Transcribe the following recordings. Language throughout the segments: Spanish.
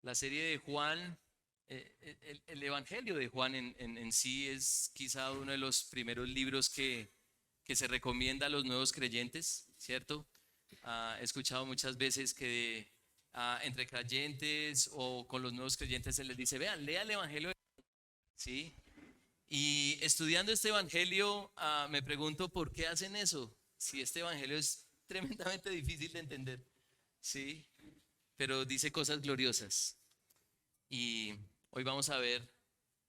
La serie de Juan, el Evangelio de Juan en sí es quizá uno de los primeros libros que se recomienda a los nuevos creyentes, ¿cierto? He escuchado muchas veces que entre creyentes o con los nuevos creyentes se les dice, vean, lea el Evangelio, ¿sí? Y estudiando este Evangelio, me pregunto por qué hacen eso, si este Evangelio es tremendamente difícil de entender, ¿sí? Pero dice cosas gloriosas. Y hoy vamos a ver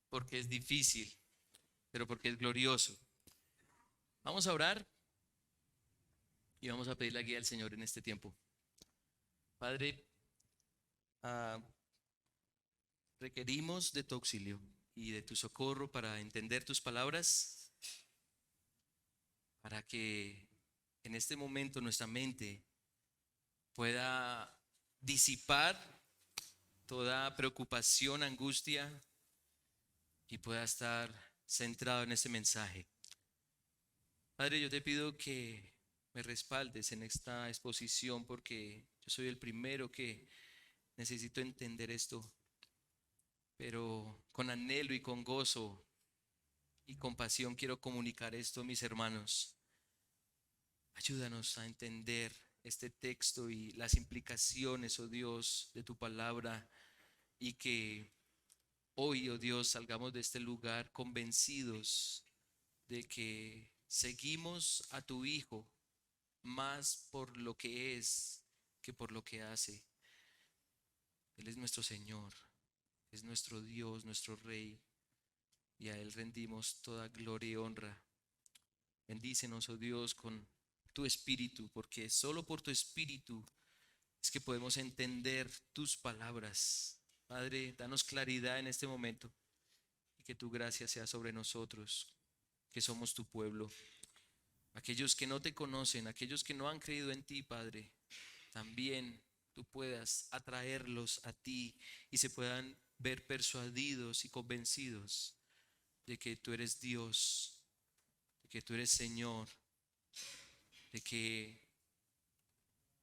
por qué es difícil, pero por qué es glorioso. Vamos a orar y vamos a pedir la guía del Señor en este tiempo. Padre, ah, requerimos de tu auxilio y de tu socorro para entender tus palabras, para que en este momento nuestra mente pueda disipar toda preocupación, angustia y pueda estar centrado en este mensaje. Padre, yo te pido que me respaldes en esta exposición porque yo soy el primero que necesito entender esto, pero con anhelo y con gozo y compasión quiero comunicar esto a mis hermanos. Ayúdanos a entender este texto y las implicaciones, oh Dios, de tu palabra y que hoy, oh Dios, salgamos de este lugar convencidos de que seguimos a tu Hijo más por lo que es que por lo que hace. Él es nuestro Señor, es nuestro Dios, nuestro Rey, y a Él rendimos toda gloria y honra. Bendícenos, oh Dios, con tu Espíritu, porque solo por tu Espíritu es que podemos entender tus palabras. Padre, danos claridad en este momento y que tu gracia sea sobre nosotros, que somos tu pueblo. Aquellos que no te conocen, aquellos que no han creído en ti, Padre, también tú puedas atraerlos a ti y se puedan ver persuadidos y convencidos de que tú eres Dios, de que tú eres Señor, de que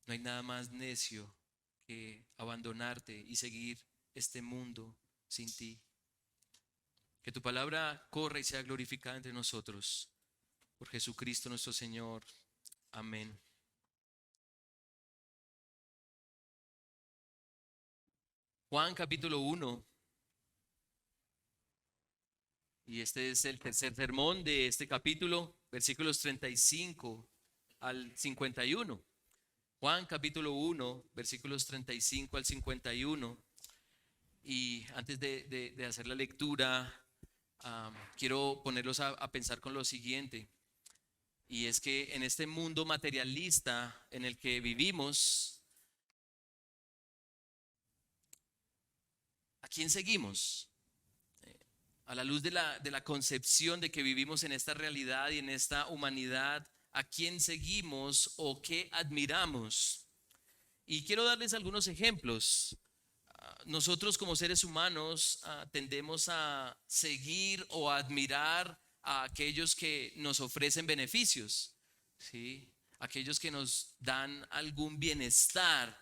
no hay nada más necio que abandonarte y seguir este mundo sin ti. Que tu palabra corra y sea glorificada entre nosotros. Por Jesucristo nuestro Señor. Amén. Juan capítulo 1. Y este es el tercer sermón de este capítulo, versículos 35 al 51. Juan capítulo 1, versículos 35 al 51. Y antes de hacer la lectura, quiero ponerlos a pensar con lo siguiente. Y es que en este mundo materialista en el que vivimos, ¿a quién seguimos? A la luz de la concepción de que vivimos en esta realidad y en esta humanidad, ¿a quién seguimos o qué admiramos? Y quiero darles algunos ejemplos. Nosotros como seres humanos tendemos a seguir o a admirar a aquellos que nos ofrecen beneficios, ¿sí? Aquellos que nos dan algún bienestar,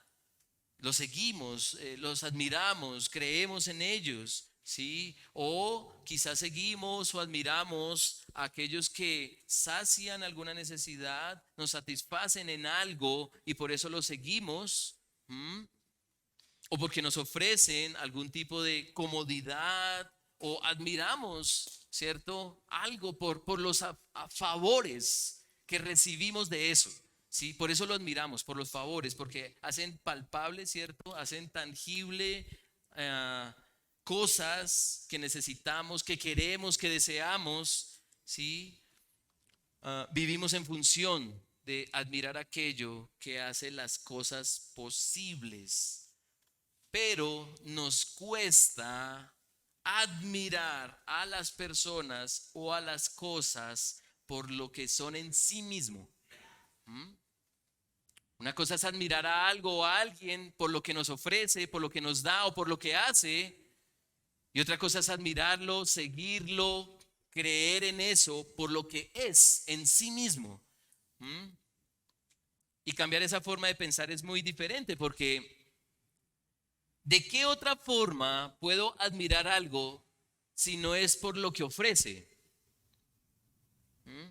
los seguimos, los admiramos, creemos en ellos, ¿sí? O quizás seguimos o admiramos a aquellos que sacian alguna necesidad, nos satisfacen en algo y por eso los seguimos. ¿Mm? O porque nos ofrecen algún tipo de comodidad o admiramos, ¿cierto? Algo por los favores que recibimos de eso. Sí, por eso lo admiramos, por los favores, porque hacen palpable, ¿cierto? Hacen tangible eh, cosas que necesitamos, que queremos, que deseamos, ¿sí? Vivimos en función de admirar aquello que hace las cosas posibles, pero nos cuesta admirar a las personas o a las cosas por lo que son en sí mismo. ¿Mm? Una cosa es admirar a algo o a alguien por lo que nos ofrece, por lo que nos da o por lo que hace. Y otra cosa es admirarlo, seguirlo, creer en eso por lo que es en sí mismo. ¿Mm? Y cambiar esa forma de pensar es muy diferente porque ¿De qué otra forma puedo admirar algo si no es por lo que ofrece? ¿Mm?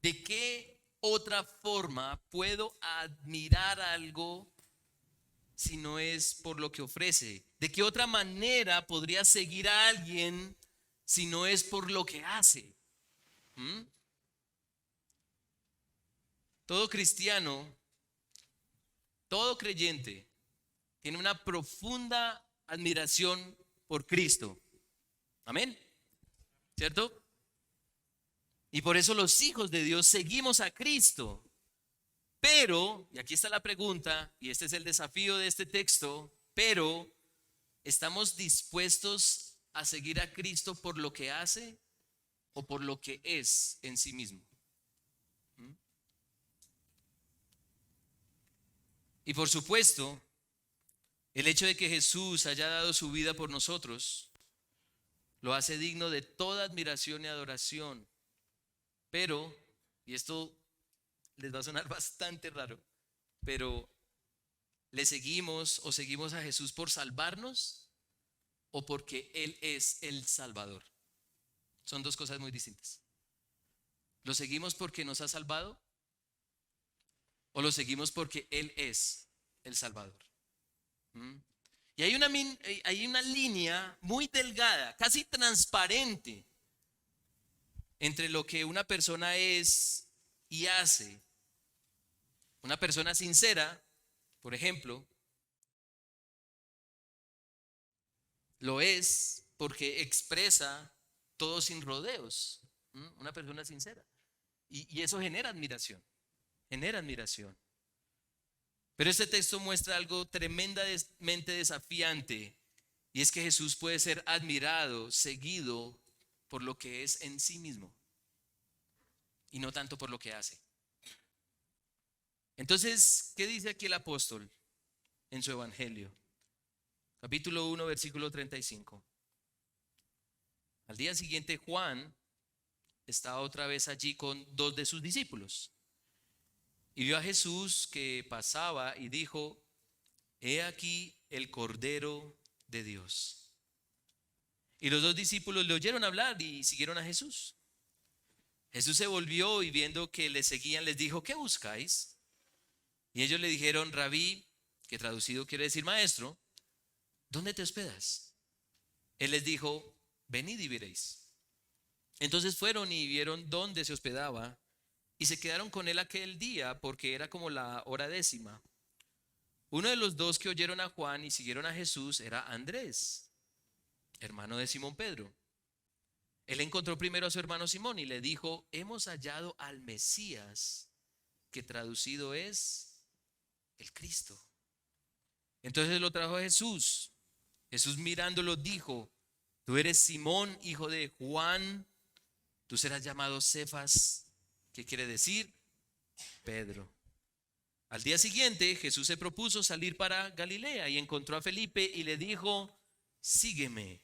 ¿De qué otra forma puedo admirar algo si no es por lo que ofrece? ¿De qué otra manera podría seguir a alguien si no es por lo que hace? ¿Mm? Todo cristiano, todo creyente tiene una profunda admiración por Cristo. Amén. ¿Cierto? Y por eso los hijos de Dios seguimos a Cristo. Pero, y aquí está la pregunta, y este es el desafío de este texto, pero ¿estamos dispuestos a seguir a Cristo por lo que hace o por lo que es en sí mismo? ¿Mm? Y por supuesto, el hecho de que Jesús haya dado su vida por nosotros lo hace digno de toda admiración y adoración. Pero, y esto les va a sonar bastante raro, pero ¿le seguimos o seguimos a Jesús por salvarnos o porque Él es el Salvador? Son dos cosas muy distintas. ¿Lo seguimos porque nos ha salvado o lo seguimos porque Él es el Salvador? ¿Mm? Y hay una línea muy delgada, casi transparente, entre lo que una persona es y hace. Una persona sincera, por ejemplo, lo es porque expresa todo sin rodeos. Una persona sincera. Y eso genera admiración. Genera admiración. Pero este texto muestra algo tremendamente desafiante. Y es que Jesús puede ser admirado, seguido por lo que es en sí mismo. Y no tanto por lo que hace. Entonces, ¿qué dice aquí el apóstol en su evangelio? Capítulo 1, versículo 35. Al día siguiente, Juan estaba otra vez allí con dos de sus discípulos. Y vio a Jesús que pasaba y dijo: He aquí el Cordero de Dios. Y los dos discípulos le oyeron hablar y siguieron a Jesús. Jesús se volvió y viendo que le seguían les dijo: ¿Qué buscáis? Y ellos le dijeron: Rabí, que traducido quiere decir maestro, ¿dónde te hospedas? Él les dijo: venid y veréis. Entonces fueron y vieron dónde se hospedaba y se quedaron con él aquel día porque era como la hora décima. Uno de los dos que oyeron a Juan y siguieron a Jesús era Andrés, hermano de Simón Pedro. Él encontró primero a su hermano Simón y le dijo: hemos hallado al Mesías, que traducido es el Cristo. Entonces lo trajo a Jesús. Jesús mirándolo dijo: tú eres Simón, hijo de Juan, tú serás llamado Cefas, ¿qué quiere decir? Pedro. Al día siguiente Jesús se propuso salir para Galilea y encontró a Felipe y le dijo: sígueme.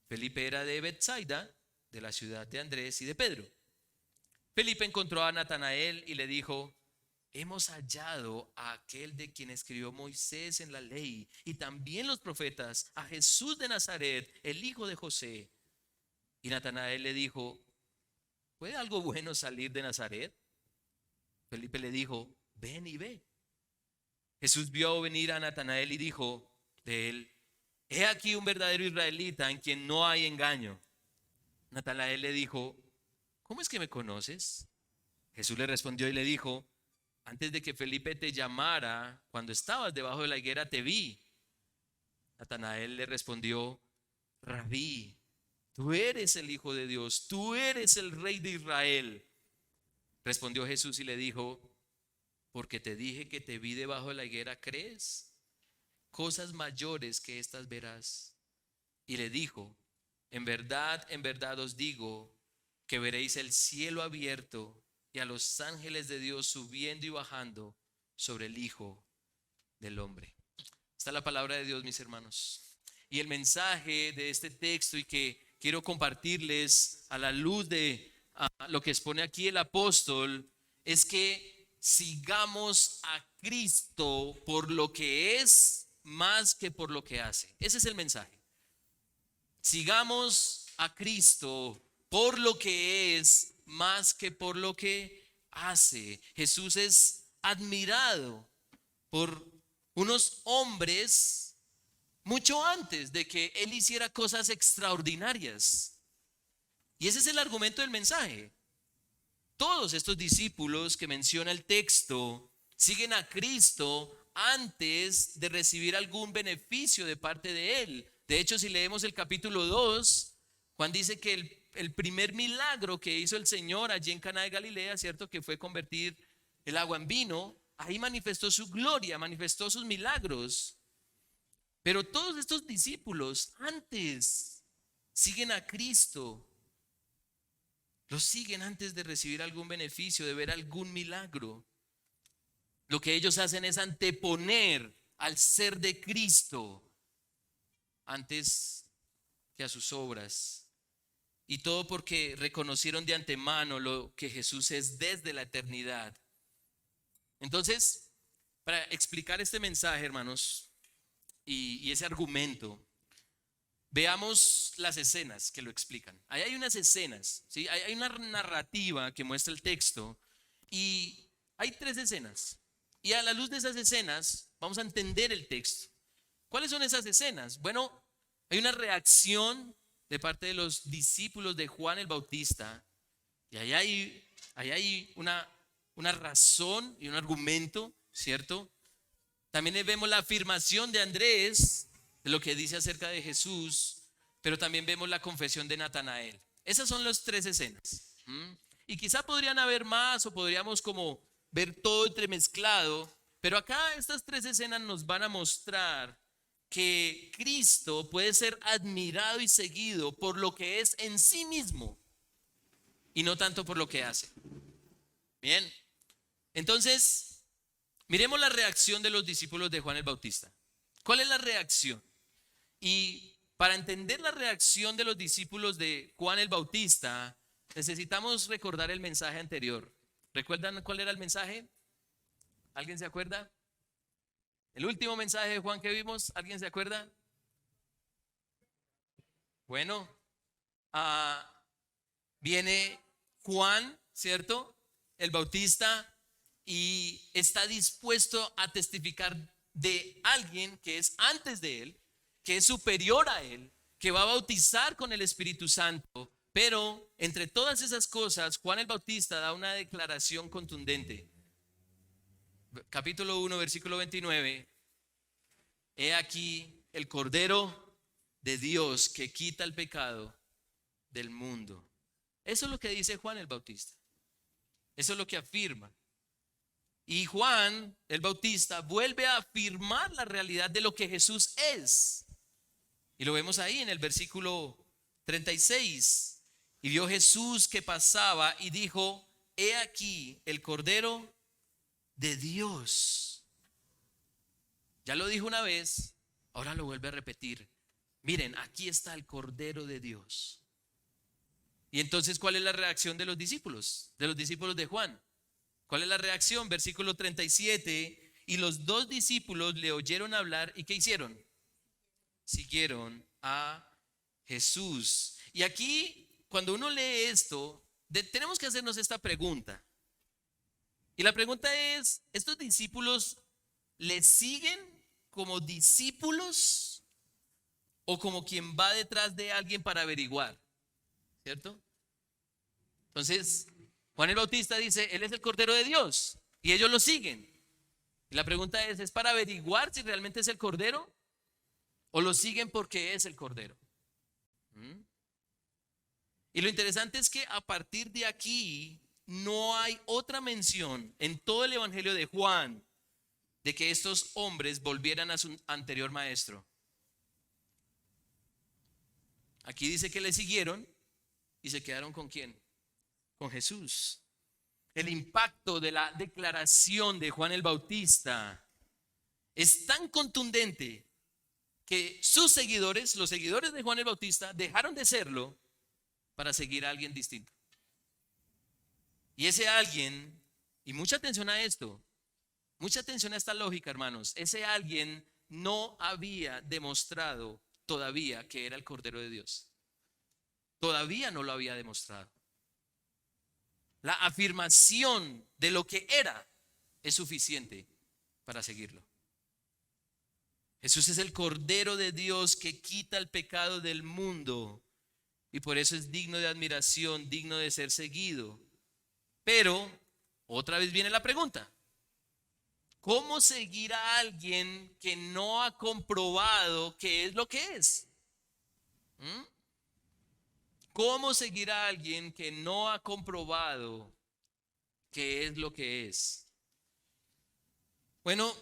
Felipe era de Betsaida, de la ciudad de Andrés y de Pedro. Felipe encontró a Natanael y le dijo: hemos hallado a aquel de quien escribió Moisés en la ley y también los profetas, a Jesús de Nazaret, el hijo de José. Y Natanael le dijo: ¿puede algo bueno salir de Nazaret? Felipe le dijo: ven y ve. Jesús vio venir a Natanael y dijo de él: he aquí un verdadero israelita en quien no hay engaño. Natanael le dijo: ¿cómo es que me conoces? Jesús le respondió y le dijo: antes de que Felipe te llamara, cuando estabas debajo de la higuera, te vi. Natanael le respondió: Rabí, tú eres el Hijo de Dios, tú eres el Rey de Israel. Respondió Jesús y le dijo: porque te dije que te vi debajo de la higuera, ¿crees? Cosas mayores que estas verás. Y le dijo: en verdad os digo que veréis el cielo abierto y a los ángeles de Dios subiendo y bajando sobre el Hijo del Hombre. Está la palabra de Dios, mis hermanos. Y el mensaje de este texto, y que quiero compartirles a la luz de lo que expone aquí el apóstol, es que sigamos a Cristo por lo que es más que por lo que hace. Ese es el mensaje. Sigamos a Cristo por lo que es más que por lo que hace. Jesús es admirado por unos hombres mucho antes de que él hiciera cosas extraordinarias. Y ese es el argumento del mensaje. Todos estos discípulos que menciona el texto siguen a Cristo antes de recibir algún beneficio de parte de él. De hecho, si leemos el capítulo 2, Juan dice que el primer milagro que hizo el Señor allí en Caná de Galilea, ¿cierto? Que fue convertir el agua en vino. Ahí manifestó su gloria, manifestó sus milagros. Pero todos estos discípulos antes siguen a Cristo. Los siguen antes de recibir algún beneficio, de ver algún milagro. Lo que ellos hacen es anteponer al ser de Cristo antes que a sus obras. Y todo porque reconocieron de antemano lo que Jesús es desde la eternidad. Entonces, para explicar este mensaje, hermanos, y ese argumento, veamos las escenas que lo explican. Ahí hay unas escenas, ¿sí? Hay una narrativa que muestra el texto y hay 3 escenas. Y a la luz de esas escenas vamos a entender el texto. ¿Cuáles son esas escenas? Bueno, hay una reacción de parte de los discípulos de Juan el Bautista y ahí hay una razón y un argumento, ¿cierto? También vemos la afirmación de Andrés de lo que dice acerca de Jesús, pero también vemos la confesión de Natanael. Esas son las 3 escenas. Y quizá podrían haber más o podríamos como ver todo entremezclado, pero acá estas 3 escenas nos van a mostrar que Cristo puede ser admirado y seguido por lo que es en sí mismo y no tanto por lo que hace. Bien, entonces miremos la reacción de los discípulos de Juan el Bautista. ¿Cuál es la reacción? Y para entender la reacción de los discípulos de Juan el Bautista, necesitamos recordar el mensaje anterior. ¿Recuerdan cuál era el mensaje? ¿Alguien se acuerda? El último mensaje de Juan que vimos, ¿alguien se acuerda? Bueno, viene Juan, ¿cierto? El Bautista, y está dispuesto a testificar de alguien que es antes de él, que es superior a él, que va a bautizar con el Espíritu Santo. Pero entre todas esas cosas, Juan el Bautista da una declaración contundente. Capítulo 1, versículo 29. He aquí el Cordero de Dios que quita el pecado del mundo. Eso es lo que dice Juan el Bautista. Eso es lo que afirma. Y Juan el Bautista vuelve a afirmar la realidad de lo que Jesús es. Y lo vemos ahí en el versículo 36. Y vio Jesús que pasaba y dijo: he aquí el Cordero de Dios. Ya lo dijo una vez, ahora lo vuelve a repetir. Miren, aquí está el Cordero de Dios. Y entonces, ¿cuál es la reacción de los discípulos? De los discípulos de Juan. ¿Cuál es la reacción? Versículo 37. Y los 2 discípulos le oyeron hablar, ¿y qué hicieron? Siguieron a Jesús. Y aquí, cuando uno lee esto, tenemos que hacernos esta pregunta. Y la pregunta es: ¿estos discípulos le siguen como discípulos o como quien va detrás de alguien para averiguar? ¿Cierto? Entonces, Juan el Bautista dice: él es el Cordero de Dios, y ellos lo siguen. Y la pregunta ¿es para averiguar si realmente es el Cordero o lo siguen porque es el Cordero? Y lo interesante es que a partir de aquí no hay otra mención en todo el Evangelio de Juan de que estos hombres volvieran a su anterior maestro. Aquí dice que le siguieron y se quedaron ¿con quién? Con Jesús. El impacto de la declaración de Juan el Bautista es tan contundente que sus seguidores, los seguidores de Juan el Bautista, dejaron de serlo para seguir a alguien distinto. Y ese alguien, y mucha atención a esto, mucha atención a esta lógica, hermanos, ese alguien no había demostrado todavía que era el Cordero de Dios. Todavía no lo había demostrado. La afirmación de lo que era es suficiente para seguirlo. Jesús es el Cordero de Dios que quita el pecado del mundo y por eso es digno de admiración, digno de ser seguido. Pero otra vez viene la pregunta: ¿cómo seguir a alguien que no ha comprobado qué es lo que es? ¿Mm? ¿Cómo seguir a alguien que no ha comprobado qué es lo que es? Bueno,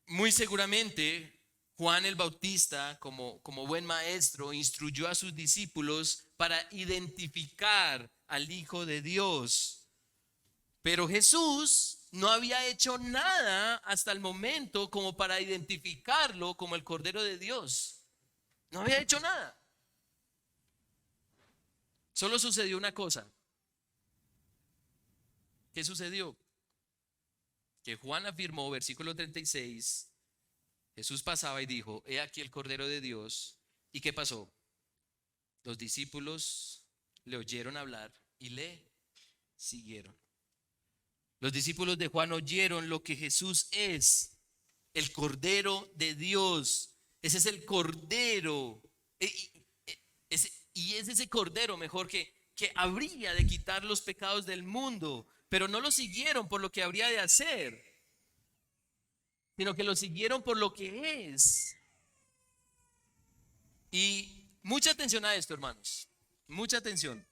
muy seguramente Juan el Bautista, como buen maestro, instruyó a sus discípulos para identificar al Hijo de Dios. Pero Jesús no había hecho nada hasta el momento como para identificarlo como el Cordero de Dios. No había hecho nada. Solo sucedió una cosa. ¿Qué sucedió? Que Juan afirmó, versículo 36, Jesús pasaba y dijo: he aquí el Cordero de Dios. ¿Y qué pasó? Los discípulos le oyeron hablar y le siguieron. Los discípulos de Juan oyeron lo que Jesús es, el Cordero de Dios. Ese es el Cordero. Y es ese Cordero, mejor, que habría de quitar los pecados del mundo. Pero no lo siguieron por lo que habría de hacer, sino que lo siguieron por lo que es. Y mucha atención a esto, hermanos. Mucha atención.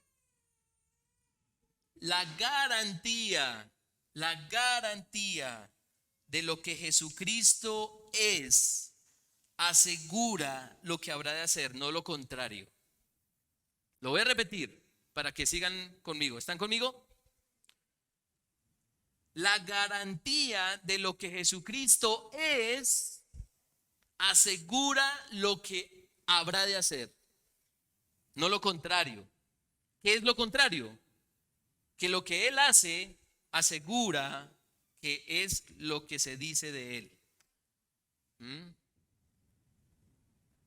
La garantía de lo que Jesucristo es asegura lo que habrá de hacer, no lo contrario. Lo voy a repetir para que sigan conmigo. ¿Están conmigo? La garantía de lo que Jesucristo es asegura lo que habrá de hacer, no lo contrario. ¿Qué es lo contrario? Que lo que Él hace asegura que es lo que se dice de Él.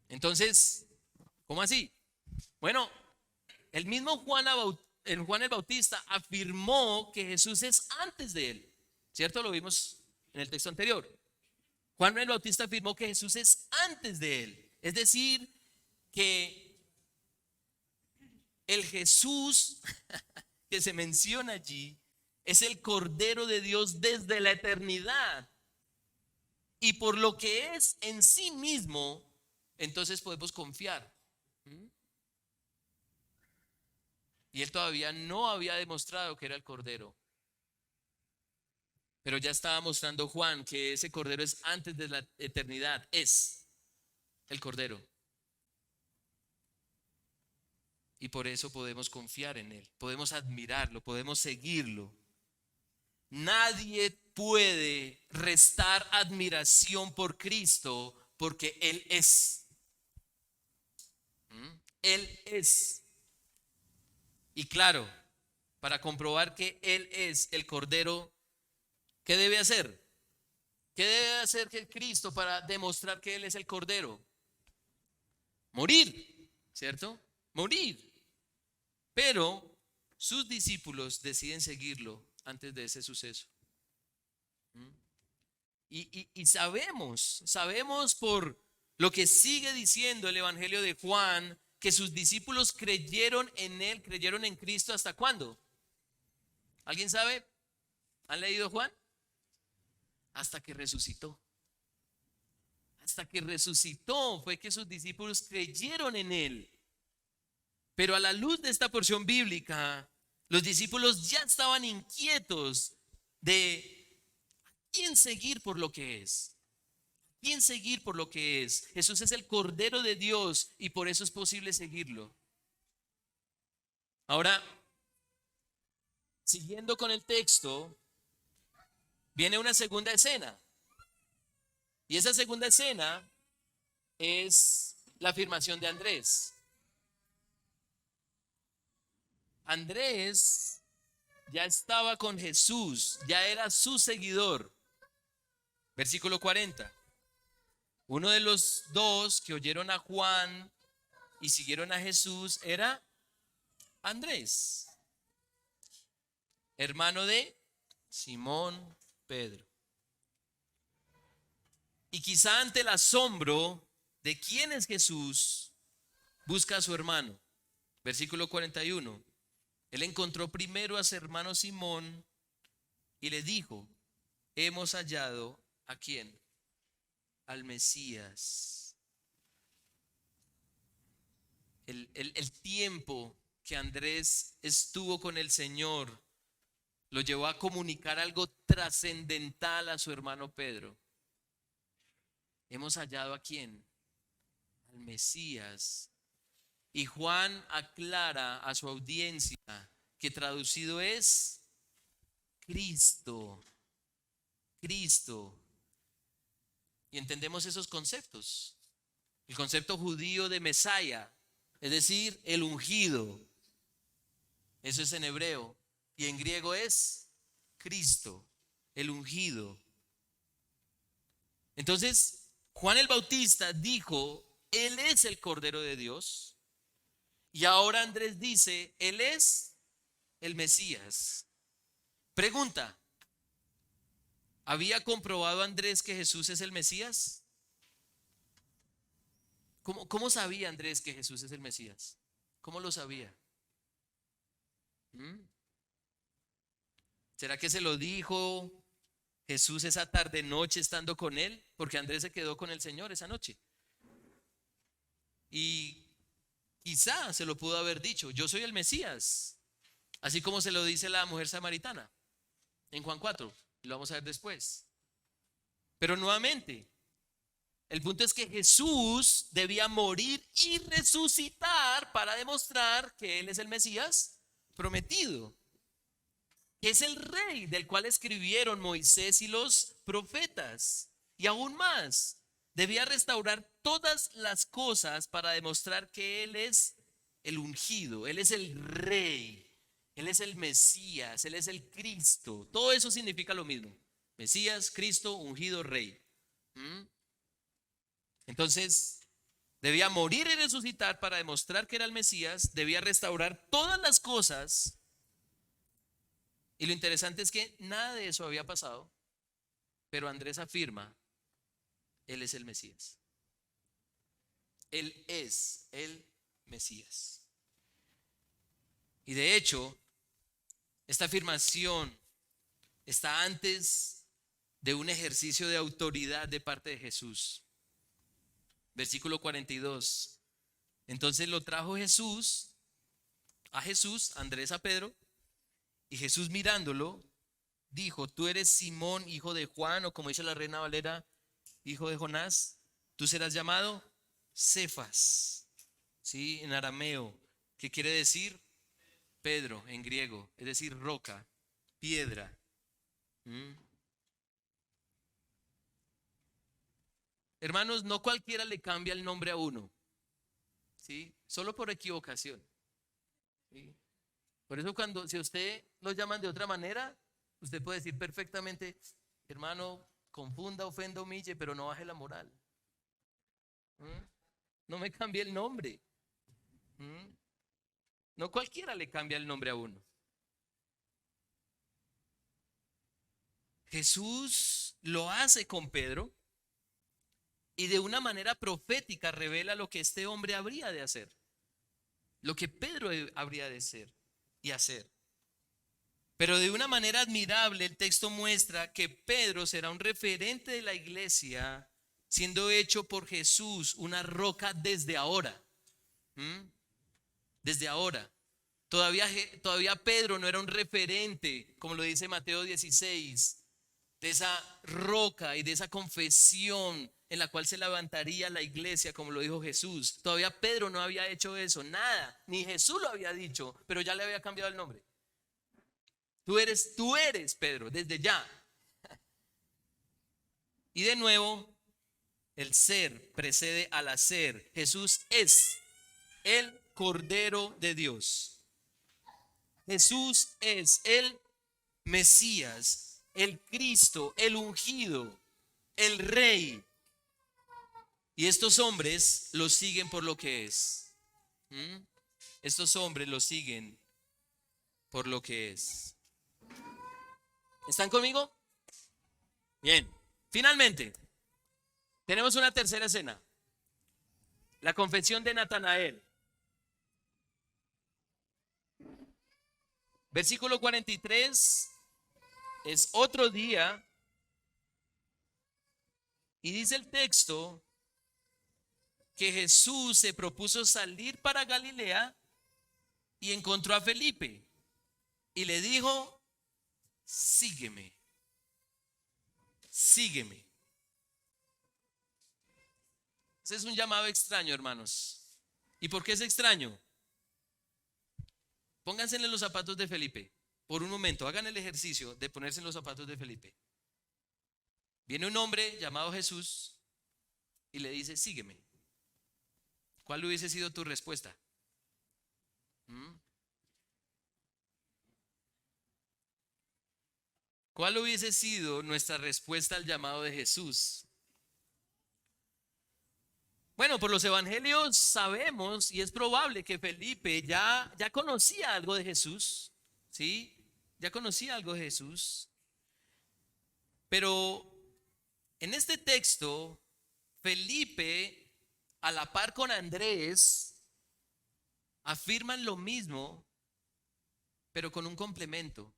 Entonces, ¿cómo así? Bueno, el mismo Juan el Bautista afirmó que Jesús es antes de Él, ¿cierto? Lo vimos en el texto anterior. Juan el Bautista afirmó que Jesús es antes de Él. Es decir, que el Jesús que se menciona allí es el Cordero de Dios desde la eternidad. Y por lo que es en sí mismo, entonces podemos confiar. Y él todavía no había demostrado que era el Cordero. Pero ya estaba mostrando Juan que ese Cordero es antes de la eternidad. Es el Cordero. Y por eso podemos confiar en Él. Podemos admirarlo, podemos seguirlo. Nadie puede restar admiración por Cristo porque Él es. Él es. Y claro, para comprobar que Él es el Cordero, ¿qué debe hacer? ¿Qué debe hacer que Cristo para demostrar que Él es el Cordero? Morir, ¿cierto? Morir. Pero sus discípulos deciden seguirlo antes de ese suceso. Y sabemos por lo que sigue diciendo el Evangelio de Juan, que sus discípulos creyeron en Él, creyeron en Cristo. ¿Hasta cuándo? ¿Alguien sabe? ¿Han leído Juan? Hasta que resucitó. Hasta que resucitó fue que sus discípulos creyeron en Él. Pero a la luz de esta porción bíblica, los discípulos ya estaban inquietos de quién seguir por lo que es. ¿Quién seguir por lo que es? Jesús es el Cordero de Dios y por eso es posible seguirlo. Ahora, siguiendo con el texto, viene una segunda escena. Y esa segunda escena es la afirmación de Andrés. Andrés ya estaba con Jesús, ya era su seguidor. Versículo 40. Uno de los dos que oyeron a Juan y siguieron a Jesús era Andrés, hermano de Simón Pedro. Y quizá ante el asombro de quién es Jesús, busca a su hermano. Versículo 41. Él encontró primero a su hermano Simón y le dijo: hemos hallado ¿a quién? Al Mesías. El tiempo que Andrés estuvo con el Señor lo llevó a comunicar algo trascendental a su hermano Pedro. Hemos hallado ¿a quién? Al Mesías. Y Juan aclara a su audiencia que traducido es Cristo. Cristo. Y entendemos esos conceptos. El concepto judío de Mesaya, es decir, el ungido. Eso es en hebreo. Y en griego es Cristo, el ungido. Entonces, Juan el Bautista dijo: Él es el Cordero de Dios. Y ahora Andrés dice: Él es el Mesías. Pregunta: ¿había comprobado Andrés que Jesús es el Mesías? ¿Cómo sabía Andrés que Jesús es el Mesías? ¿Cómo lo sabía? ¿Mm? ¿Será que se lo dijo Jesús esa tarde noche estando con él? Porque Andrés se quedó con el Señor esa noche. Y quizá se lo pudo haber dicho: yo soy el Mesías. Así como se lo dice la mujer samaritana en Juan 4. Lo vamos a ver después. Pero nuevamente, el punto es que Jesús debía morir y resucitar para demostrar que Él es el Mesías prometido. Es el rey del cual escribieron Moisés y los profetas. Y aún más, debía restaurar todas las cosas para demostrar que Él es el ungido, Él es el rey, Él es el Mesías, Él es el Cristo. Todo eso significa lo mismo: Mesías, Cristo, ungido, rey. Entonces, debía morir y resucitar para demostrar que era el Mesías, debía restaurar todas las cosas. Y lo interesante es que nada de eso había pasado, pero Andrés afirma: Él es el Mesías. Él es el Mesías. Y de hecho, esta afirmación está antes de un ejercicio de autoridad de parte de Jesús. Versículo 42. Entonces lo trajo a Jesús, Andrés a Pedro, y Jesús mirándolo dijo: tú eres Simón, hijo de Juan, o como dice la Reina Valera, hijo de Jonás. Tú serás llamado Cefas, ¿sí? En arameo, que quiere decir Pedro en griego, es decir, roca, piedra. Hermanos, no cualquiera le cambia el nombre a uno, ¿sí? Solo por equivocación, ¿sí? Por eso si a usted lo llaman de otra manera, usted puede decir perfectamente: hermano, confunda, ofenda, humille, pero no baje la moral. No me cambie el nombre. No cualquiera le cambia el nombre a uno. Jesús lo hace con Pedro y de una manera profética revela lo que este hombre habría de hacer, lo que Pedro habría de ser y hacer. Pero de una manera admirable el texto muestra que Pedro será un referente de la iglesia, siendo hecho por Jesús una roca desde ahora. Desde ahora. Todavía Pedro no era un referente, como lo dice Mateo 16, de esa roca y de esa confesión en la cual se levantaría la iglesia, como lo dijo Jesús. Todavía Pedro no había hecho eso, nada, ni Jesús lo había dicho, pero ya le había cambiado el nombre. Tú eres Pedro, desde ya. Y de nuevo, el ser precede al hacer. Jesús es el Cordero de Dios. Jesús es el Mesías, el Cristo, el ungido, el Rey. Y estos hombres lo siguen por lo que es. ¿Mm? Estos hombres lo siguen por lo que es. ¿Están conmigo? Bien. Finalmente, tenemos una tercera escena. La confesión de Natanael. Versículo 43 es otro día y dice el texto que Jesús se propuso salir para Galilea y encontró a Felipe y le dijo, sígueme, sígueme. Ese es un llamado extraño, hermanos. ¿Y por qué es extraño? Pónganse en los zapatos de Felipe. Por un momento, hagan el ejercicio de ponerse en los zapatos de Felipe. Viene un hombre llamado Jesús y le dice, sígueme. ¿Cuál hubiese sido tu respuesta? ¿Cuál hubiese sido nuestra respuesta al llamado de Jesús? Bueno, por los evangelios sabemos y es probable que Felipe ya conocía algo de Jesús, ¿sí? Ya conocía algo de Jesús. Pero en este texto, Felipe, a la par con Andrés, afirman lo mismo, pero con un complemento.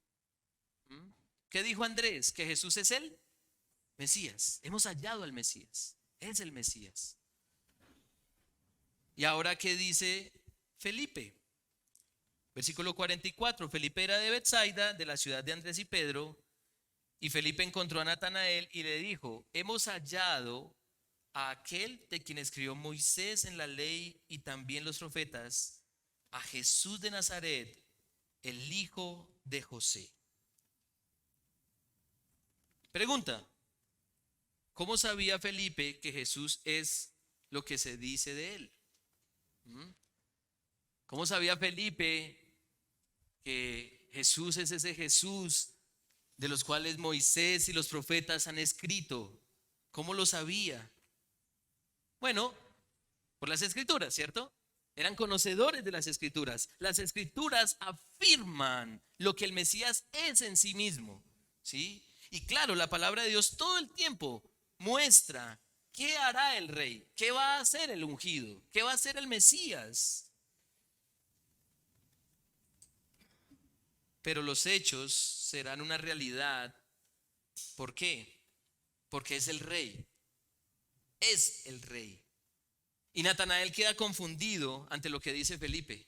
¿Qué dijo Andrés? Que Jesús es el Mesías. Hemos hallado al Mesías. Es el Mesías. ¿Y ahora qué dice Felipe? Versículo 44. Felipe era de Betsaida, de la ciudad de Andrés y Pedro. Y Felipe encontró a Natanael y le dijo, hemos hallado a aquel de quien escribió Moisés en la ley y también los profetas, a Jesús de Nazaret, el hijo de José. Pregunta, ¿cómo sabía Felipe que Jesús es lo que se dice de él? ¿Cómo sabía Felipe que Jesús es ese Jesús de los cuales Moisés y los profetas han escrito? ¿Cómo lo sabía? Bueno, por las escrituras, ¿cierto? Eran conocedores de las escrituras. Las escrituras afirman lo que el Mesías es en sí mismo, ¿sí? Y claro, la palabra de Dios todo el tiempo muestra qué hará el rey, qué va a hacer el ungido, qué va a hacer el Mesías. Pero los hechos serán una realidad. ¿Por qué? Porque es el rey. Es el rey. Y Natanael queda confundido ante lo que dice Felipe.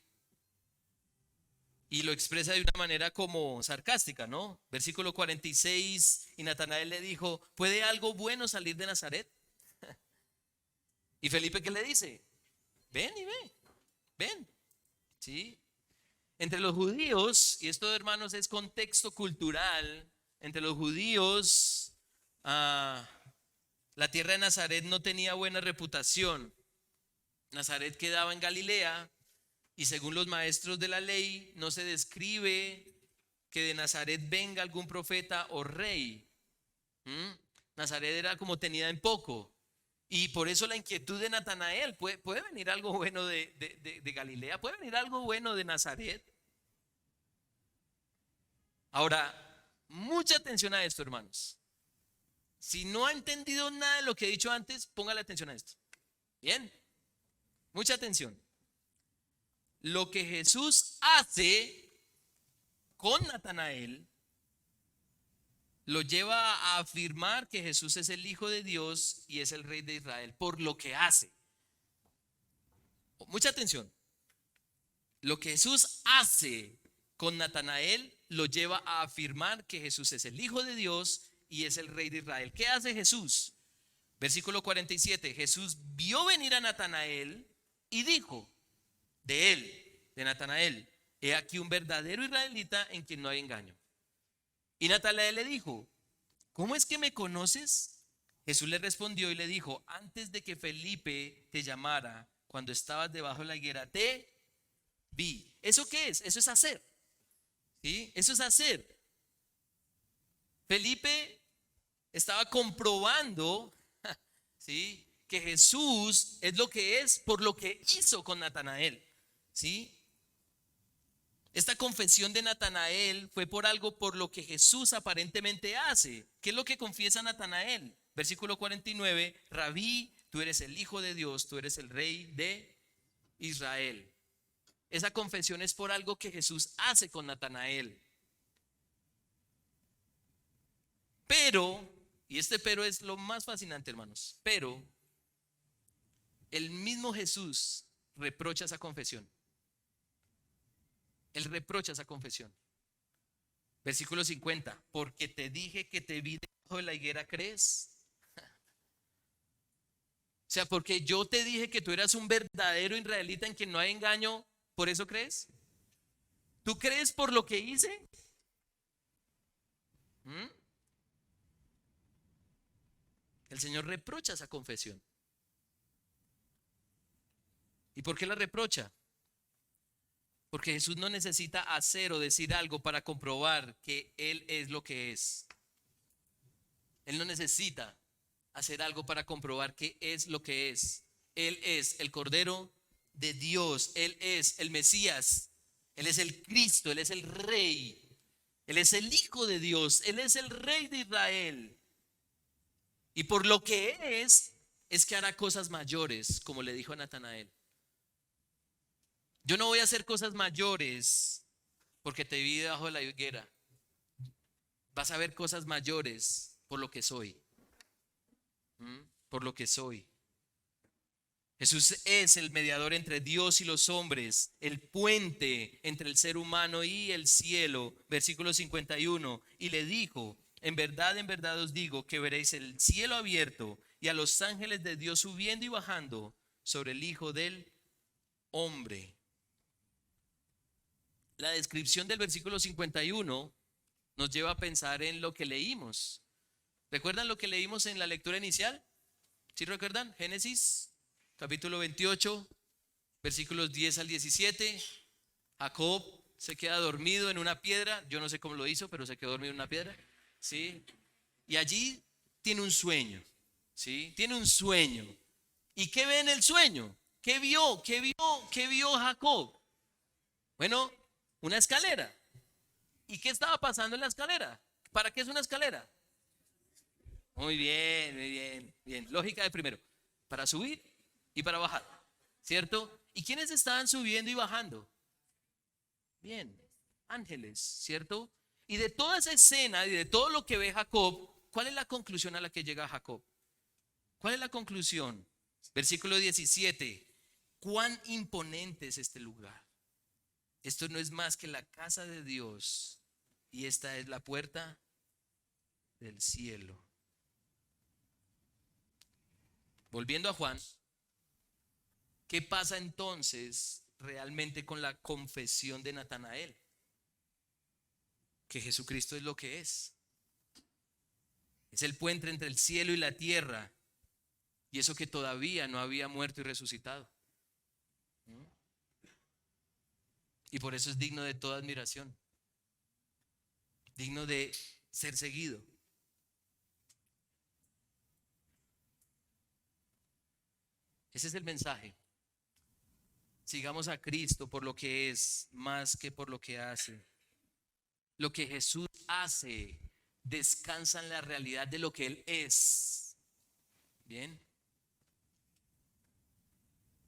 Y lo expresa de una manera como sarcástica, ¿no? Versículo 46, y Natanael le dijo, ¿puede algo bueno salir de Nazaret? Y Felipe, ¿qué le dice? Ven y ve, ven, ¿sí? Entre los judíos, y esto, hermanos, es contexto cultural, entre los judíos, la tierra de Nazaret no tenía buena reputación. Nazaret quedaba en Galilea y según los maestros de la ley no se describe que de Nazaret venga algún profeta o rey. Nazaret era como tenida en poco y por eso la inquietud de Natanael, ¿puede venir algo bueno de Galilea? ¿Puede venir algo bueno de Nazaret? Ahora, mucha atención a esto, hermanos. Si no ha entendido nada de lo que he dicho antes, póngale atención a esto. Bien, mucha atención. Lo que Jesús hace con Natanael lo lleva a afirmar que Jesús es el Hijo de Dios y es el Rey de Israel por lo que hace. Mucha atención. Lo que Jesús hace con Natanael lo lleva a afirmar que Jesús es el Hijo de Dios y es el Rey de Israel. ¿Qué hace Jesús? Versículo 47. Jesús vio venir a Natanael y dijo de él, de Natanael, he aquí un verdadero israelita en quien no hay engaño. Y Natanael le dijo, ¿cómo es que me conoces? Jesús le respondió y le dijo, antes de que Felipe te llamara, cuando estabas debajo de la higuera, te vi. ¿Eso qué es? Eso es hacer. ¿Sí? Eso es hacer. Felipe estaba comprobando, ¿sí?, que Jesús es lo que es por lo que hizo con Natanael, ¿sí? Esta confesión de Natanael fue por algo por lo que Jesús aparentemente hace. ¿Qué es lo que confiesa Natanael? Versículo 49, Rabí, tú eres el Hijo de Dios, tú eres el Rey de Israel. Esa confesión es por algo que Jesús hace con Natanael. Pero, y este pero es lo más fascinante, hermanos, pero el mismo Jesús reprocha esa confesión. Él reprocha esa confesión. Versículo 50, porque te dije que te vi debajo de la higuera, ¿crees? O sea, porque yo te dije que tú eras un verdadero israelita en quien no hay engaño, ¿por eso crees? ¿Tú crees por lo que hice? ¿Mm? El Señor reprocha esa confesión. ¿Y por qué la reprocha? Porque Jesús no necesita hacer o decir algo para comprobar que Él es lo que es. Él no necesita hacer algo para comprobar que es lo que es. Él es el Cordero de Dios. Él es el Mesías. Él es el Cristo. Él es el Rey. Él es el Hijo de Dios. Él es el Rey de Israel. Y por lo que es que hará cosas mayores, como le dijo a Natanael. Yo no voy a hacer cosas mayores porque te vi debajo de la higuera. Vas a ver cosas mayores por lo que soy. Por lo que soy. Jesús es el mediador entre Dios y los hombres, el puente entre el ser humano y el cielo. Versículo 51. Y le dijo, en verdad os digo que veréis el cielo abierto y a los ángeles de Dios subiendo y bajando sobre el Hijo del Hombre. La descripción del versículo 51 nos lleva a pensar en lo que leímos. ¿Recuerdan lo que leímos en la lectura inicial? ¿Sí recuerdan? Génesis, capítulo 28, versículos 10 al 17. Jacob se queda dormido en una piedra. Yo no sé cómo lo hizo, pero se quedó dormido en una piedra. ¿Sí? Y allí tiene un sueño. ¿Sí? Tiene un sueño. ¿Y qué ve en el sueño? ¿Qué vio? ¿Qué vio Jacob? Bueno, una escalera. ¿Y qué estaba pasando en la escalera? ¿Para qué es una escalera? Muy bien, muy bien, bien. Lógica de primero. Para subir y para bajar, ¿cierto? ¿Y quiénes estaban subiendo y bajando? Bien, ángeles, ¿cierto? Y de toda esa escena y de todo lo que ve Jacob, ¿cuál es la conclusión a la que llega Jacob? ¿Cuál es la conclusión? Versículo 17. ¿Cuán imponente es este lugar? Esto no es más que la casa de Dios y esta es la puerta del cielo. Volviendo a Juan, ¿qué pasa entonces realmente con la confesión de Natanael? Que Jesucristo es lo que es. Es el puente entre el cielo y la tierra. Y eso que todavía no había muerto y resucitado. Y por eso es digno de toda admiración. Digno de ser seguido. Ese es el mensaje. Sigamos a Cristo por lo que es, más que por lo que hace. Lo que Jesús hace descansa en la realidad de lo que Él es. Bien.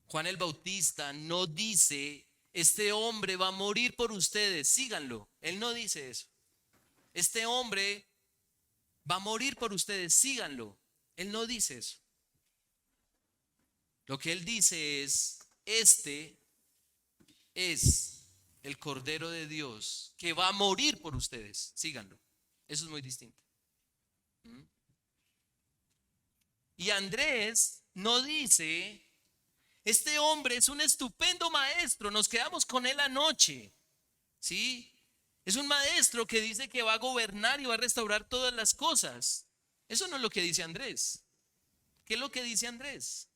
Juan el Bautista no dice, este hombre va a morir por ustedes, síganlo. Él no dice eso. Este hombre va a morir por ustedes, síganlo. Él no dice eso. Lo que él dice es, este es el Cordero de Dios que va a morir por ustedes, síganlo. Eso es muy distinto. Y Andrés no dice, este hombre es un estupendo maestro, nos quedamos con él anoche, ¿sí? Es un maestro que dice que va a gobernar y va a restaurar todas las cosas. Eso no es lo que dice Andrés. ¿Qué es lo que dice Andrés?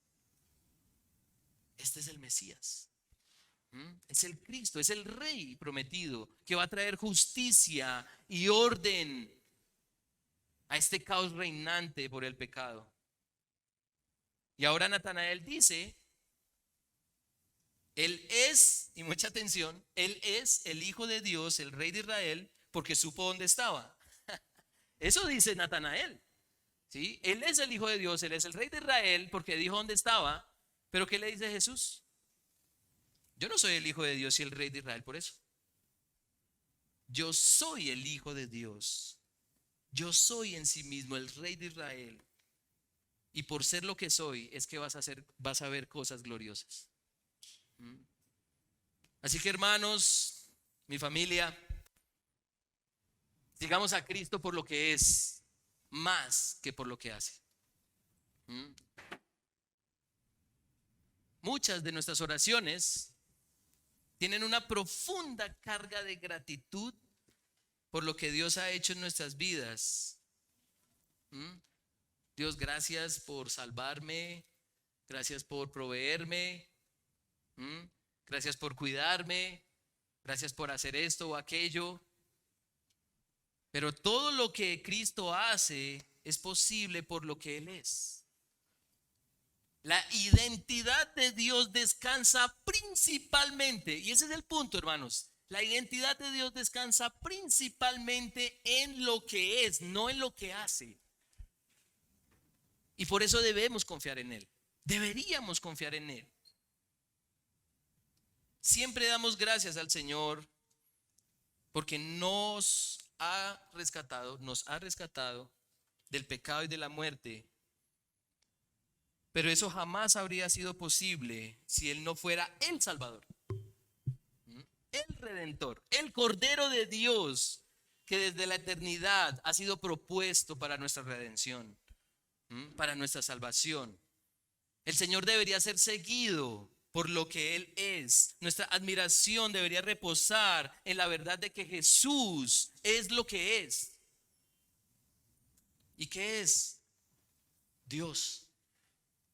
Este es el Mesías. Es el Cristo, es el Rey prometido que va a traer justicia y orden a este caos reinante por el pecado. Y ahora Natanael dice, Él es, y mucha atención, Él es el Hijo de Dios, el Rey de Israel, porque supo dónde estaba. Eso dice Natanael, ¿sí? Él es el Hijo de Dios, Él es el Rey de Israel, porque dijo dónde estaba. Pero ¿qué le dice Jesús? Yo no soy el Hijo de Dios y el Rey de Israel por eso. Yo soy el Hijo de Dios. Yo soy en sí mismo el Rey de Israel. Y por ser lo que soy, es que vas a ver cosas gloriosas. Así que, hermanos, mi familia, sigamos a Cristo por lo que es, más que por lo que hace. Muchas de nuestras oraciones tienen una profunda carga de gratitud por lo que Dios ha hecho en nuestras vidas. Dios, gracias por salvarme, gracias por proveerme, gracias por cuidarme, gracias por hacer esto o aquello. Pero todo lo que Cristo hace es posible por lo que Él es. La identidad de Dios descansa principalmente, y ese es el punto, hermanos. La identidad de Dios descansa principalmente en lo que es, no en lo que hace. Y por eso debemos confiar en Él. Deberíamos confiar en Él. Siempre damos gracias al Señor porque nos ha rescatado del pecado y de la muerte. Pero eso jamás habría sido posible si Él no fuera el Salvador, el Redentor, el Cordero de Dios, que desde la eternidad ha sido propuesto para nuestra redención, para nuestra salvación. El Señor debería ser seguido por lo que Él es. Nuestra admiración debería reposar en la verdad de que Jesús es lo que es. ¿Y qué es? Dios,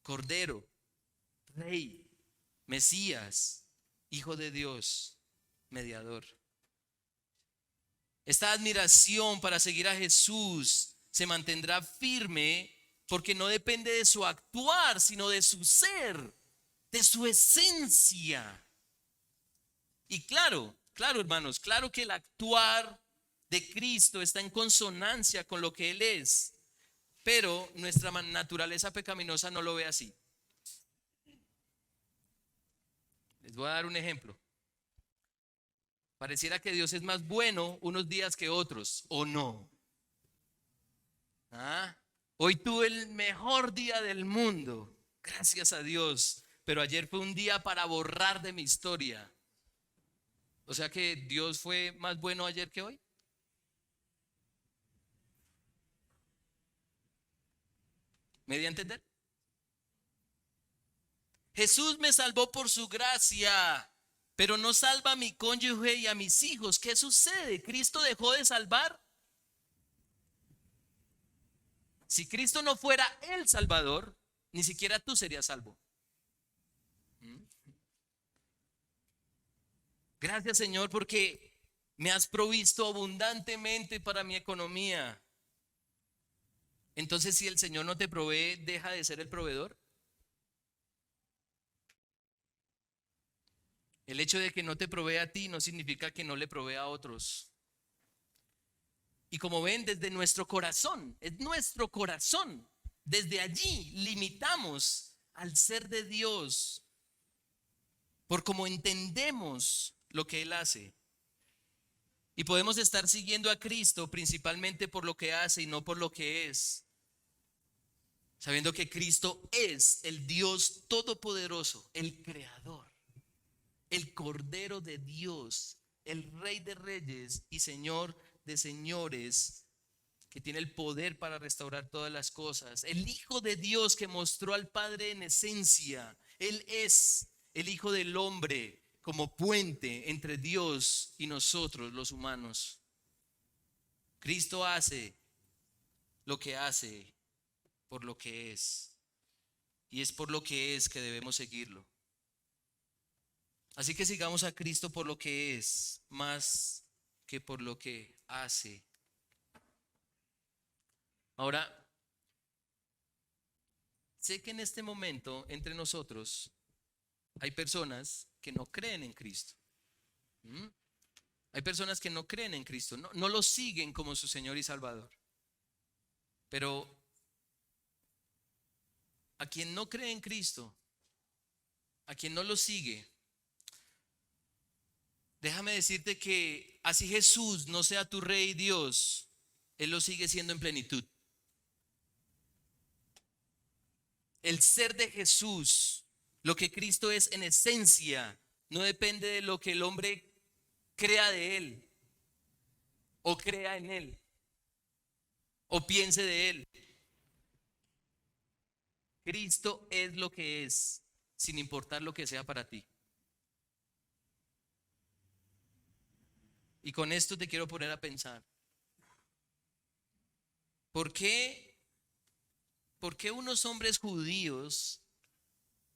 Cordero, Rey, Mesías, Hijo de Dios, mediador. Esta admiración para seguir a Jesús se mantendrá firme porque no depende de su actuar, sino de su ser, de su esencia. Y claro, hermanos, claro que el actuar de Cristo está en consonancia con lo que Él es, pero nuestra naturaleza pecaminosa no lo ve así. Les voy a dar un ejemplo. Pareciera que Dios es más bueno unos días que otros, ¿o no? Hoy tuve el mejor día del mundo, gracias a Dios, pero ayer fue un día para borrar de mi historia. O sea que Dios fue más bueno ayer que hoy. ¿Me di a entender? Jesús me salvó por su gracia, pero no salva a mi cónyuge y a mis hijos. ¿Qué sucede? ¿Cristo dejó de salvar? Si Cristo no fuera el Salvador, ni siquiera tú serías salvo. Gracias, Señor, porque me has provisto abundantemente para mi economía. Entonces, si el Señor no te provee, ¿deja de ser el proveedor? El hecho de que no te provee a ti no significa que no le provea a otros. Y como ven, desde nuestro corazón, es nuestro corazón, desde allí limitamos al ser de Dios por cómo entendemos lo que Él hace. Y podemos estar siguiendo a Cristo principalmente por lo que hace y no por lo que es. Sabiendo que Cristo es el Dios todopoderoso, el creador, el Cordero de Dios, el Rey de reyes y Señor de señores, que tiene el poder para restaurar todas las cosas. El Hijo de Dios que mostró al Padre en esencia. Él es el Hijo del Hombre como puente entre Dios y nosotros los humanos. Cristo hace lo que hace por lo que es. Y es por lo que es que debemos seguirlo. Así que sigamos a Cristo por lo que es, más que por lo que hace. Ahora, sé que en este momento entre nosotros hay personas que no creen en Cristo. ¿Mm? Hay personas que no creen en Cristo, no lo siguen como su Señor y Salvador. Pero a quien no cree en Cristo, a quien no lo sigue, déjame decirte que así Jesús no sea tu Rey y Dios, Él lo sigue siendo en plenitud. El ser de Jesús, lo que Cristo es en esencia, no depende de lo que el hombre crea de Él, o crea en Él, o piense de Él. Cristo es lo que es, sin importar lo que sea para ti. Y con esto te quiero poner a pensar, ¿por qué, por qué unos hombres judíos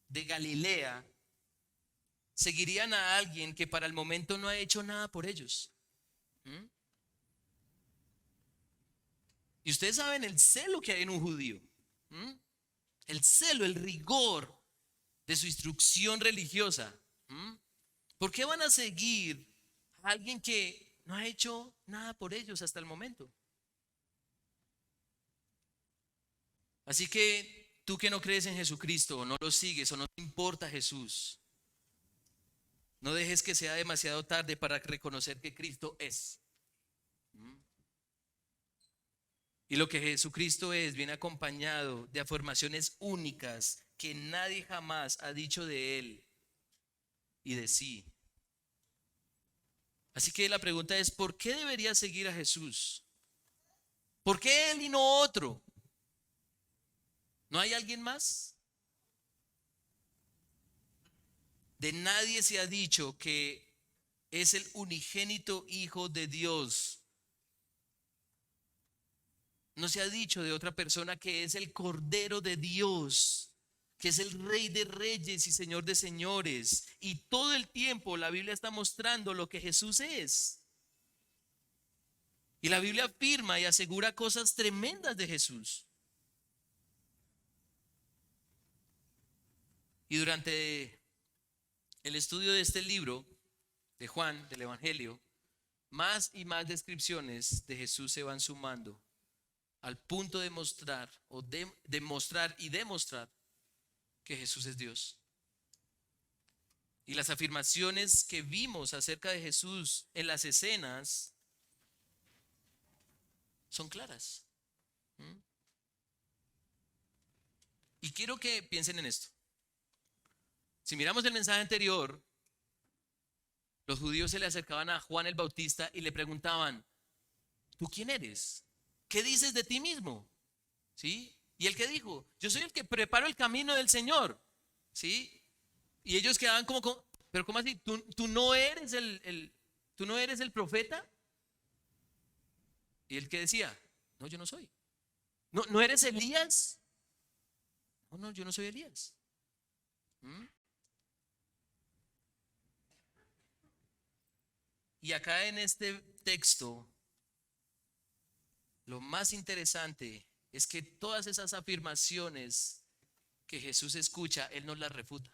de Galilea seguirían a alguien que para el momento no ha hecho nada por ellos? ¿Mm? Y ustedes saben el celo que hay en un judío. ¿Mm? El celo, el rigor de su instrucción religiosa. ¿Mm? ¿Por qué van a seguir a alguien que no ha hecho nada por ellos hasta el momento? Así que tú que no crees en Jesucristo o no lo sigues o no te importa Jesús, no dejes que sea demasiado tarde para reconocer que Cristo es. ¿Mm? Y lo que Jesucristo es viene acompañado de afirmaciones únicas que nadie jamás ha dicho de Él y de sí. Así que la pregunta es, ¿por qué debería seguir a Jesús? ¿Por qué Él y no otro? ¿No hay alguien más? De nadie se ha dicho que es el unigénito Hijo de Dios. No se ha dicho de otra persona que es el Cordero de Dios, que es el Rey de Reyes y Señor de Señores. Y todo el tiempo la Biblia está mostrando lo que Jesús es. Y la Biblia afirma y asegura cosas tremendas de Jesús. Y durante el estudio de este libro de Juan, del Evangelio, más y más descripciones de Jesús se van sumando al punto de mostrar o de demostrar y demostrar que Jesús es Dios. Y las afirmaciones que vimos acerca de Jesús en las escenas son claras. ¿Mm? Y quiero que piensen en esto. Si miramos el mensaje anterior, los judíos se le acercaban a Juan el Bautista y le preguntaban, ¿tú quién eres? ¿Qué dices de ti mismo? ¿Sí? Y él que dijo, yo soy el que preparo el camino del Señor. ¿Sí? Y ellos quedaban como pero ¿cómo así? ¿Tú no eres tú no eres el profeta? Y él que decía, no, yo no soy. ¿No eres Elías? No, yo no soy Elías. ¿Mm? Y acá en este texto, lo más interesante es que todas esas afirmaciones que Jesús escucha, Él no las refuta.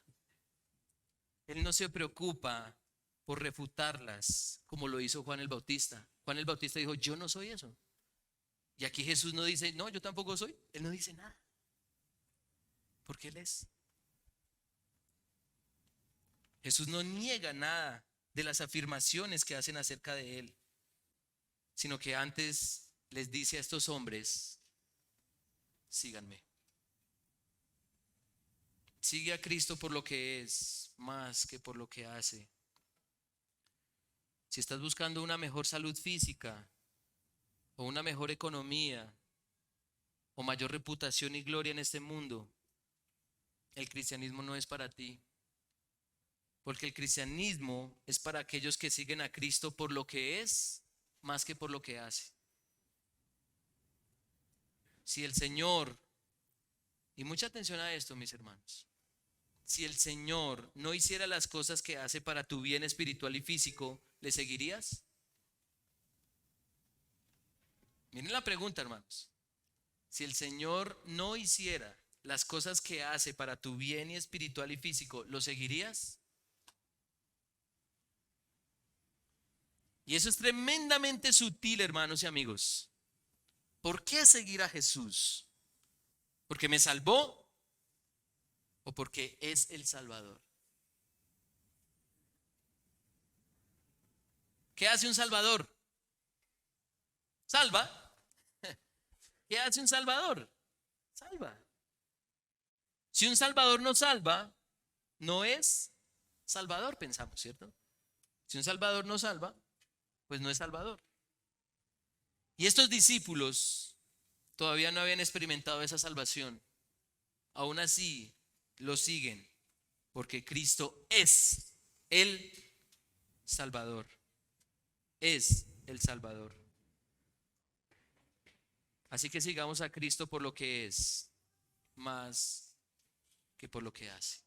Él no se preocupa por refutarlas como lo hizo Juan el Bautista. Juan el Bautista dijo, yo no soy eso. Y aquí Jesús no dice, no, yo tampoco soy. Él no dice nada. Porque Él es. Jesús no niega nada de las afirmaciones que hacen acerca de Él, sino que antes les dice a estos hombres, síganme. Sigue a Cristo por lo que es, más que por lo que hace. Si estás buscando una mejor salud física, o una mejor economía, o mayor reputación y gloria en este mundo, el cristianismo no es para ti. Porque el cristianismo es para aquellos que siguen a Cristo por lo que es, más que por lo que hace. Si el Señor, y mucha atención a esto, mis hermanos, si el Señor no hiciera las cosas que hace para tu bien espiritual y físico, ¿le seguirías? Miren la pregunta, hermanos. Si el Señor no hiciera las cosas que hace para tu bien y espiritual y físico, ¿lo seguirías? Y eso es tremendamente sutil, hermanos y amigos. ¿Por qué seguir a Jesús? ¿Porque me salvó o porque es el Salvador? ¿Qué hace un Salvador? Salva. ¿Qué hace un Salvador? Salva. Si un Salvador no salva, no es Salvador, pensamos, ¿cierto? Si un Salvador no salva, pues no es Salvador. Y estos discípulos todavía no habían experimentado esa salvación. Aún así, lo siguen porque Cristo es el Salvador. Es el Salvador. Así que sigamos a Cristo por lo que es, más que por lo que hace.